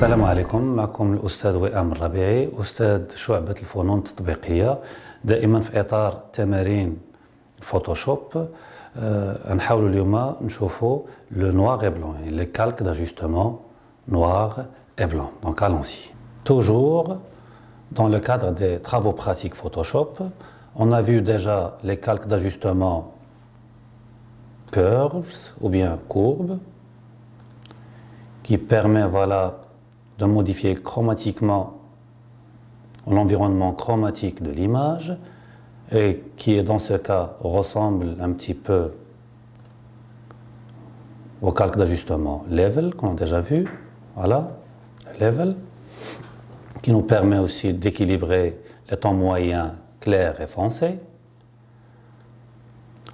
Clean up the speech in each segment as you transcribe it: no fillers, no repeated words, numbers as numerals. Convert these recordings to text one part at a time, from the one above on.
السلام عليكم. معكم الأستاذ وئام الربيعي، أستاذ شعبة الفنون التطبيقية، دائما في إطار تمارين فوتوشوب. نحاول اليوم نشوفوا لو نوار et blanc, يعني les calques d'ajustement noir et blanc. Donc allons-y. Toujours dans le cadre des travaux pratiques Photoshop, on a vu déjà les calques d'ajustement curves ou bien courbes qui permet de modifier chromatiquement l'environnement chromatique de l'image et qui dans ce cas ressemble un petit peu au calque d'ajustement level qu'on a déjà vu, voilà, level, qui nous permet aussi d'équilibrer les tons moyens clairs et foncés.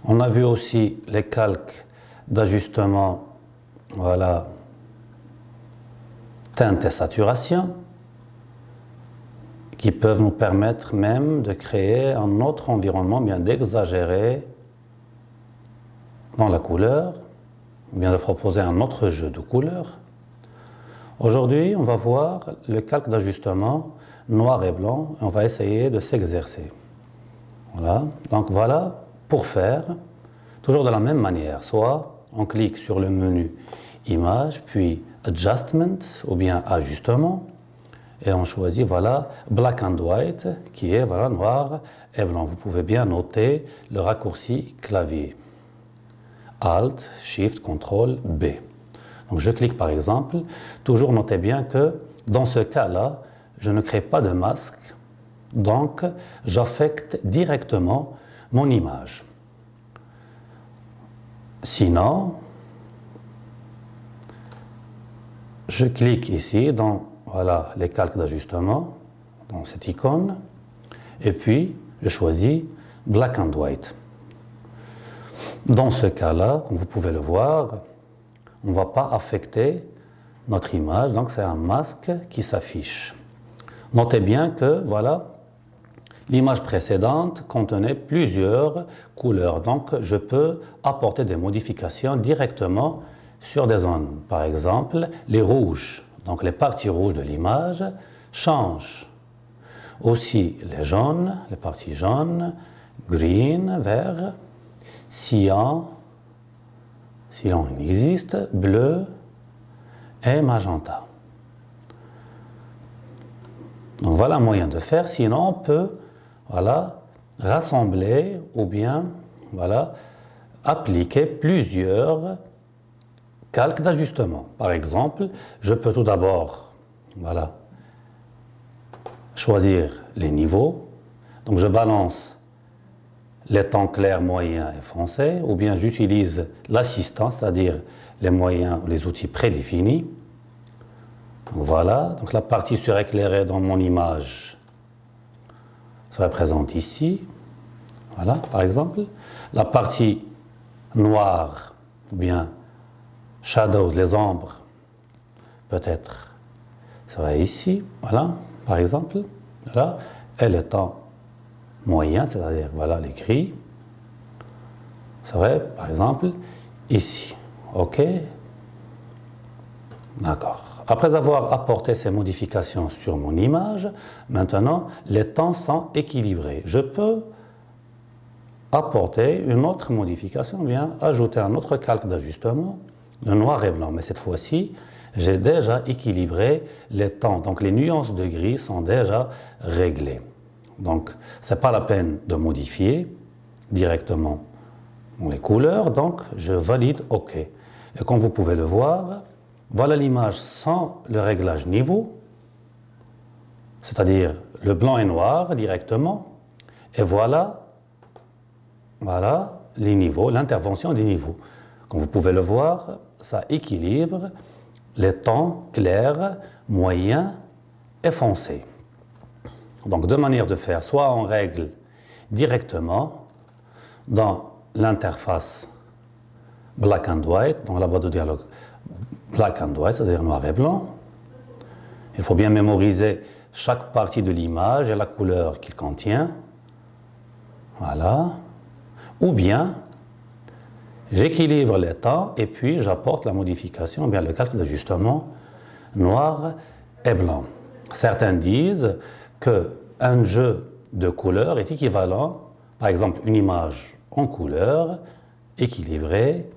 On a vu aussi les calques d'ajustement, voilà, teinte et saturation, qui peuvent nous permettre même de créer un autre environnement, bien d'exagérer dans la couleur, bien de proposer un autre jeu de couleurs. Aujourd'hui, on va voir le calque d'ajustement noir et blanc et on va essayer de s'exercer. Voilà, donc voilà, pour faire, toujours de la même manière, soit on clique sur le menu Image, puis Adjustment ou bien Ajustement, et on choisit voilà Black and White qui est voilà noir et blanc. Vous pouvez bien noter le raccourci clavier Alt, Shift, Ctrl, B. Donc je clique par exemple. Toujours notez bien que dans ce cas-là, je ne crée pas de masque, donc j'affecte directement mon image. Sinon, je clique ici dans voilà, les calques d'ajustement, dans cette icône, et puis je choisis Black and White. Dans ce cas-là, comme vous pouvez le voir, on ne va pas affecter notre image, donc c'est un masque qui s'affiche. Notez bien que voilà, l'image précédente contenait plusieurs couleurs, donc je peux apporter des modifications directement sur des zones. Par exemple, les rouges, donc les parties rouges de l'image changent. Aussi les jaunes, les parties jaunes, green, vert, cyan, cyan il existe, bleu et magenta. Donc voilà un moyen de faire, sinon on peut voilà, rassembler ou bien voilà, appliquer plusieurs calques d'ajustement. Par exemple, je peux tout d'abord voilà, choisir les niveaux. Donc je balance les tons clairs, moyens et foncés, ou bien j'utilise l'assistant, c'est-à-dire les moyens, les outils prédéfinis. Donc voilà, donc la partie suréclairée dans mon image se représente ici. Voilà, par exemple. La partie noire, ou bien shadows, les ombres, peut-être, ça ici, voilà, par exemple, voilà, et le temps moyen, c'est-à-dire, voilà, les gris, ça va, par exemple, ici, ok, d'accord. Après avoir apporté ces modifications sur mon image, maintenant, les temps sont équilibrés. Je peux apporter une autre modification, bien ajouter un autre calque d'ajustement, le noir et blanc, mais cette fois-ci, j'ai déjà équilibré les tons, donc les nuances de gris sont déjà réglées. Donc, ce n'est pas la peine de modifier directement les couleurs, donc je valide OK. Et comme vous pouvez le voir, voilà l'image sans le réglage niveau, c'est-à-dire le blanc et noir directement, et voilà, voilà les niveaux, l'intervention des niveaux. Comme vous pouvez le voir, ça équilibre les tons clairs, moyens et foncés. Donc deux manières de faire, soit on règle directement dans l'interface Black and White, dans la boîte de dialogue Black and White, c'est-à-dire noir et blanc. Il faut bien mémoriser chaque partie de l'image et la couleur qu'il contient. Voilà. Ou bien j'équilibre les temps et puis j'apporte la modification, bien le calque d'ajustement noir et blanc. Certains disent qu'un jeu de couleurs est équivalent, par exemple une image en couleur équilibrée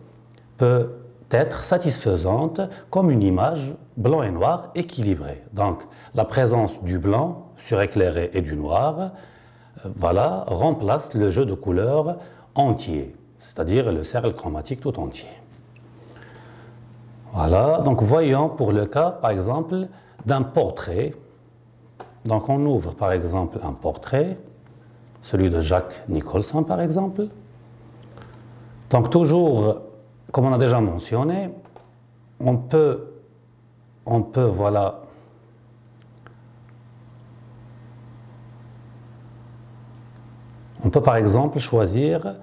peut être satisfaisante comme une image blanc et noir équilibrée. Donc la présence du blanc suréclairé et du noir voilà, remplace le jeu de couleurs entier, c'est-à-dire le cercle chromatique tout entier. Voilà, donc voyons pour le cas, par exemple, d'un portrait. Donc on ouvre par exemple un portrait, celui de Jack Nicholson par exemple. Donc toujours, comme on a déjà mentionné, on peut voilà, on peut par exemple choisir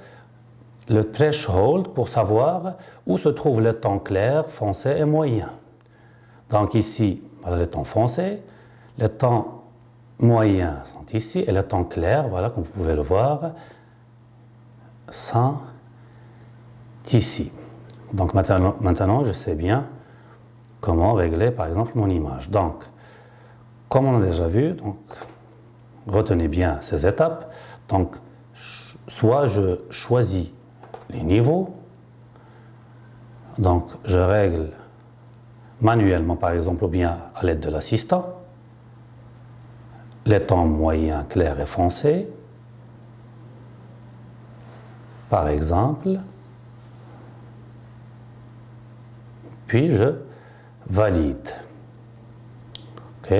le threshold pour savoir où se trouve le temps clair, foncé et moyen. Donc ici, voilà le temps foncé, le temps moyen sont ici et le temps clair, voilà comme vous pouvez le voir, sont ici. Donc maintenant je sais bien comment régler par exemple mon image. Donc, comme on a déjà vu, donc, retenez bien ces étapes. Donc, soit je choisis les niveaux, donc je règle manuellement par exemple ou bien à l'aide de l'assistant, les temps moyens, clairs et foncés, par exemple, puis je valide. OK?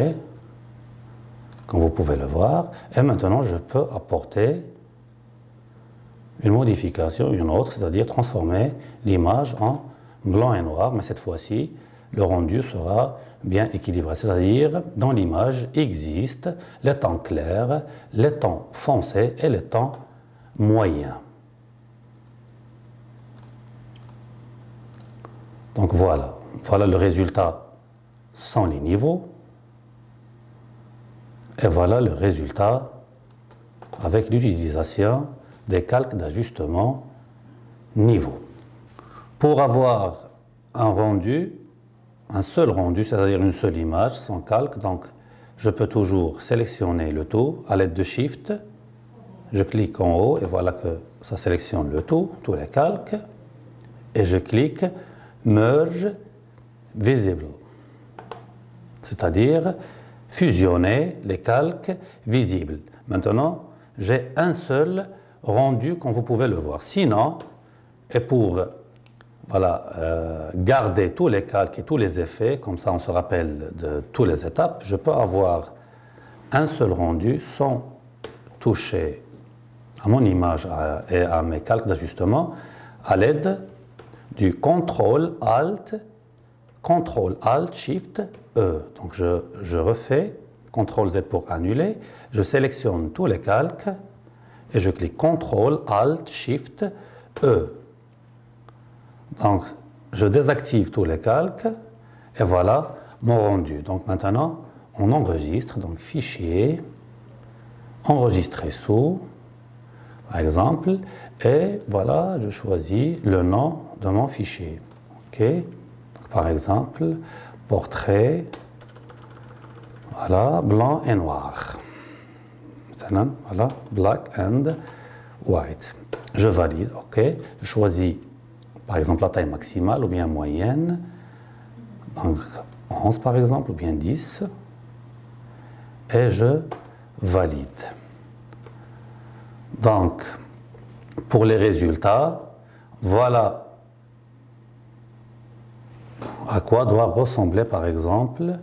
Comme vous pouvez le voir. Et maintenant, je peux apporter une modification, une autre, c'est-à-dire transformer l'image en blanc et noir, mais cette fois-ci, le rendu sera bien équilibré. C'est-à-dire, dans l'image existe les temps clairs, les temps foncés et les temps moyens. Donc voilà, voilà le résultat sans les niveaux. Et voilà le résultat avec l'utilisation des calques d'ajustement niveau. Pour avoir un rendu, un seul rendu, c'est-à-dire une seule image sans calque, donc je peux toujours sélectionner le tout à l'aide de Shift. Je clique en haut et voilà que ça sélectionne le tout, tous les calques. Et je clique Merge Visible, c'est-à-dire fusionner les calques visibles. Maintenant, j'ai un seul rendu comme vous pouvez le voir. Sinon, et pour voilà, garder tous les calques et tous les effets, comme ça on se rappelle de toutes les étapes, je peux avoir un seul rendu sans toucher à mon image et à mes calques d'ajustement à l'aide du CTRL-ALT-SHIFT-E. Donc je refais CTRL-Z pour annuler, je sélectionne tous les calques et je clique CTRL-ALT-SHIFT-E. Donc je désactive tous les calques et voilà mon rendu. Donc maintenant on enregistre, donc fichier, enregistrer sous, par exemple, et voilà, je choisis le nom de mon fichier. OK? Donc, par exemple, portrait, voilà, blanc et noir. Maintenant, voilà, black and white. Je valide, OK? Je choisis, par exemple, la taille maximale ou bien moyenne. Donc, 11 par exemple, ou bien 10. Et je valide. Donc, pour les résultats, voilà à quoi doit ressembler, par exemple,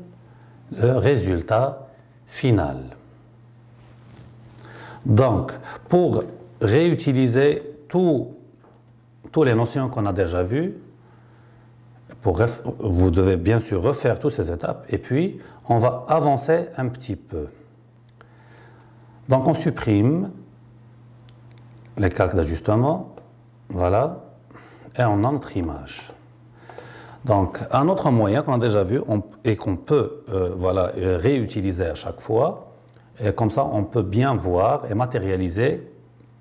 le résultat final. Donc, pour réutiliser toutes les notions qu'on a déjà vues, vous devez bien sûr refaire toutes ces étapes, et puis on va avancer un petit peu. Donc, on supprime les calques d'ajustement, voilà, et on entre image. Donc, un autre moyen qu'on a déjà vu et qu'on peut voilà, réutiliser à chaque fois, et comme ça on peut bien voir et matérialiser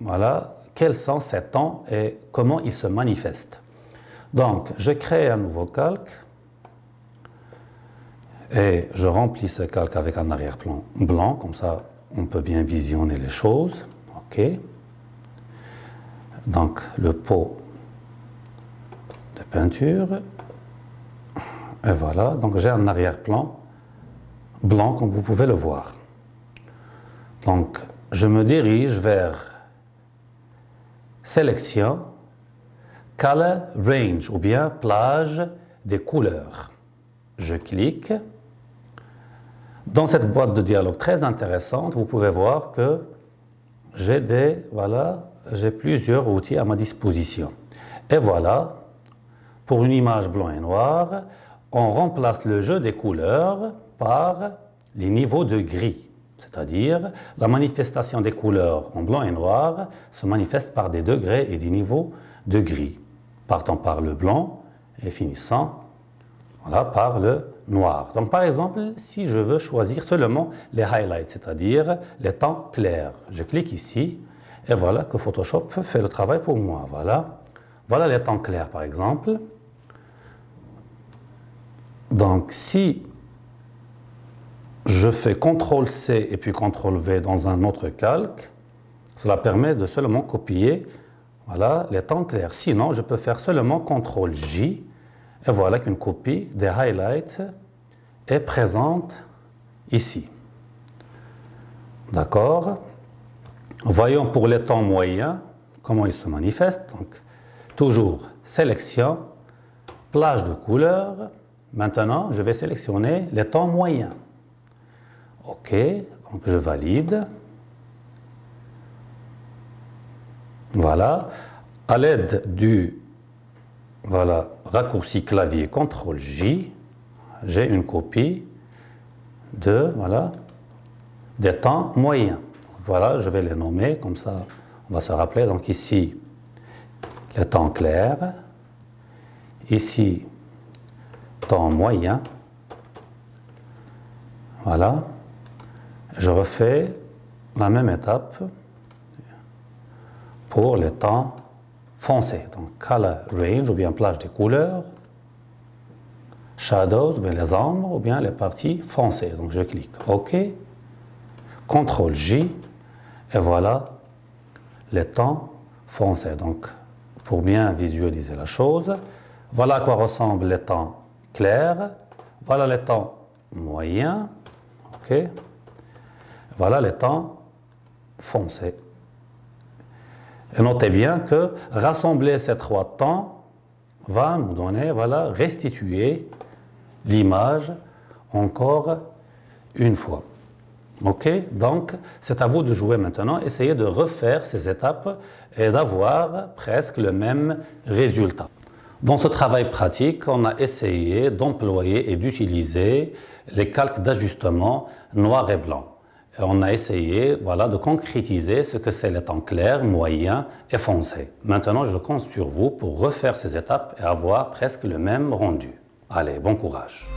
voilà, quels sont ces temps et comment ils se manifestent. Donc, je crée un nouveau calque, Et je remplis ce calque avec un arrière-plan blanc, comme ça on peut bien visionner les choses. OK. Donc le pot de peinture. Et voilà, donc j'ai un arrière-plan blanc comme vous pouvez le voir. Donc je me dirige vers sélection, color range ou bien plage des couleurs. Je clique. Dans cette boîte de dialogue très intéressante, vous pouvez voir que j'ai plusieurs outils à ma disposition. Et voilà, pour une image blanc et noir, on remplace le jeu des couleurs par les niveaux de gris. C'est-à-dire, la manifestation des couleurs en blanc et noir se manifeste par des degrés et des niveaux de gris, partant par le blanc et finissant par le noir. Donc par exemple, si je veux choisir seulement les highlights, c'est-à-dire les tons clairs, je clique ici et voilà que Photoshop fait le travail pour moi. Voilà les tons clairs par exemple. Donc si je fais CTRL-C et puis CTRL-V dans un autre calque, cela permet de seulement copier les tons clairs. Sinon, je peux faire seulement CTRL-J et voilà qu'une copie des highlights est présente ici. D'accord? Voyons pour les tons moyens comment ils se manifestent. Donc, toujours sélection, plage de couleurs. Maintenant, je vais sélectionner les tons moyens. OK, donc je valide. Voilà, à l'aide du raccourci clavier CTRL-J, j'ai une copie des tons moyens. Voilà, je vais les nommer, comme ça on va se rappeler. Donc ici, les tons clairs, ici, tons moyens. Voilà. Je refais la même étape pour les tons foncés. Donc, color range, ou bien plage des couleurs, shadows, ou bien les ombres, ou bien les parties foncées. Donc, je clique OK, CTRL-J, et voilà les tons foncés. Donc, pour bien visualiser la chose, voilà à quoi ressemblent les tons clairs, voilà les tons moyens, OK. Voilà les tons foncés. Et notez bien que rassembler ces trois tons va nous donner, restituer l'image encore une fois. OK? Donc, c'est à vous de jouer maintenant. Essayez de refaire ces étapes et d'avoir presque le même résultat. Dans ce travail pratique, on a essayé d'employer et d'utiliser les calques d'ajustement noir et blanc. Et on a essayé de concrétiser ce que c'est les tons clairs, moyens et foncés. Maintenant, je compte sur vous pour refaire ces étapes et avoir presque le même rendu. Allez, bon courage!